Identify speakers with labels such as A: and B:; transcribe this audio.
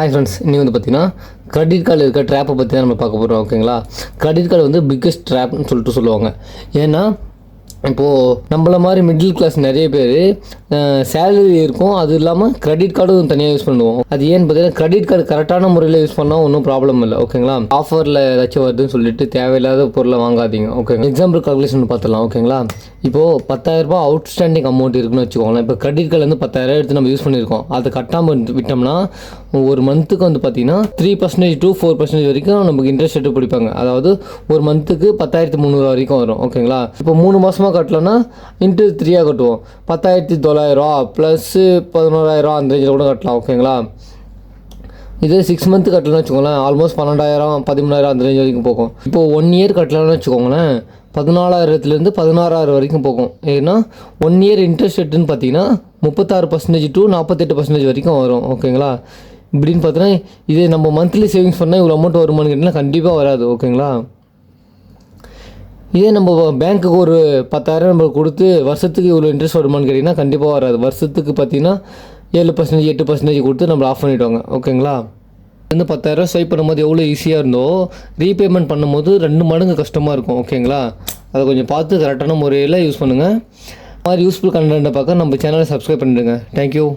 A: Hi friends, இன்னைக்கு வந்து பார்த்தீங்கன்னா கிரெடிட் கார்டில் இருக்க ட்ராப்பை பற்றி தான் நம்ம பார்க்க போகிறோம். ஓகேங்களா, கிரெடிட் கார்டு வந்து பிக்கஸ்ட் ட்ராப்னு சொல்லுவாங்க. ஏன்னா இப்போது நம்மள மாதிரி மிடில் கிளாஸ் நிறைய பேர் சேலரி இருக்கும், அது இல்லாமல் கிரெடிட் கார்டும் தனியாக யூஸ் பண்ணுவோம். அது ஏன்னு பார்த்தீங்கன்னா கிரெடிட் கார்டு கரெக்டான முறையில் யூஸ் பண்ணால் ஒன்றும் ப்ராப்ளம் இல்லை. ஓகேங்களா, ஆஃபரில் ஏதாச்சும் வருதுன்னு சொல்லிட்டு தேவையில்லாத பொருளை வாங்காதீங்க. ஓகேங்களா, எக்ஸாம்பிள் கால்குலேஷன் பார்த்துலாம். ஓகேங்களா, இப்போது 10,000 அவுட்ஸ்டாண்டிங் அமௌண்ட் இருக்குன்னு வச்சுக்கோங்களேன். இப்போ கிரெடிட் கார்டு வந்து 10,000 எடுத்து நம்ம யூஸ் பண்ணியிருக்கோம், அதை கட்டாமல் விட்டோம்னா ஒரு மந்த்துக்கு வந்து பார்த்தீங்கன்னா 3% to 4% வரைக்கும் நமக்கு இன்ட்ரெஸ்ட் ரேட்டு பிடிப்பாங்க. அதாவது ஒரு மந்த்துக்கு 10,300 வரைக்கும் வரும். ஓகேங்களா, இப்போ 3 மாதமாக கட்டலன்னா இன்ட்டு 3 கட்டுவோம். 10,900 ப்ளஸ் 11,000 அந்த ரேஞ்சில் கூட கட்டலாம். ஓகேங்களா, இதே 6 மந்த்து கட்டலன்னு வச்சுக்கோங்களேன், ஆல்மோஸ்ட் 12,000 13,000 அந்த ரேஞ்ச் வரைக்கும் போகும். இப்போது 1 இயர் கட்டலன்னு வச்சுக்கோங்களேன், 14,000 16,000 வரைக்கும் போகும். ஏன்னா 1 இயர் இன்ட்ரெஸ்ட் ரேட்டுன்னு பார்த்தீங்கன்னா 36% to 48% வரைக்கும் வரும். ஓகேங்களா, இப்படின்னு பார்த்தீங்கன்னா இதே நம்ம மந்த்லி சேவிங்ஸ் பண்ணால் இவ்வளோ அமௌண்ட் வருமானு கேட்டிங்கன்னா கண்டிப்பாக வராது. ஓகேங்களா, இதே நம்ம பேங்க்குக்கு ஒரு 10,000 நம்ம கொடுத்து வருஷத்துக்கு இவ்வளோ இன்ட்ரெஸ்ட் வருமானு கேட்டிங்கன்னா கண்டிப்பாக வராது. வருஷத்துக்கு பார்த்தீங்கன்னா 7% 8% கொடுத்து நம்ம ஆஃப் பண்ணிவிடுவாங்க. ஓகேங்களா, வந்து 10,000 ஸ்வைப் பண்ணும்போது எவ்வளோ ஈஸியாக இருந்தோ ரீபேமெண்ட் பண்ணும்போது 2 மடங்கு கஷ்டமாக இருக்கும். ஓகேங்களா, அதை கொஞ்சம் பார்த்து கரெக்டான முறையில் யூஸ் பண்ணுங்கள். இந்த மாதிரி யூஸ்ஃபுல் கண்டென்ட்டை பார்க்க நம்ம சேனலை சப்ஸ்கிரைப் பண்ணிடுங்க. தேங்க்யூ.